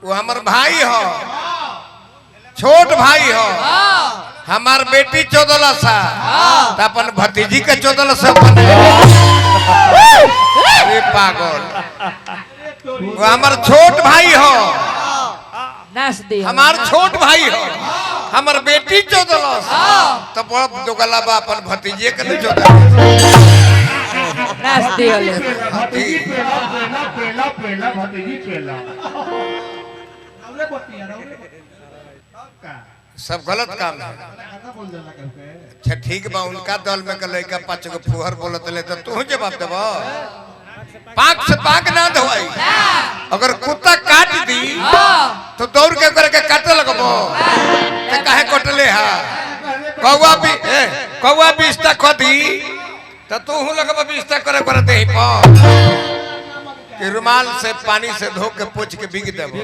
वो हमार भाई हो, छोट भाई हो। हमार बेटी 14 सा तो अपन भतीजी के 14 सा बने। अरे पागल, वो हमार छोट भाई हो, हमार छोट भाई हो। हमार बेटी 14 सा तो बड़ा दोगला बा अपन भतीजे के नहीं 14 सब गलत काम है। अच्छा ठीक बा, उनका दल में कल का 5 गो फुहर बोलत ले तो तू जवाब देब। पाक से पाक ना धोई, अगर कुत्ता काट दी तो दौड़ के करके काटे लगबो तो काहे कटले हा। कौवा बिस्ता खदी तो तू हूं लगबो बिस्ता करे करते ही कि रुमाल से पानी से धो के पोंछ के भीग देबो।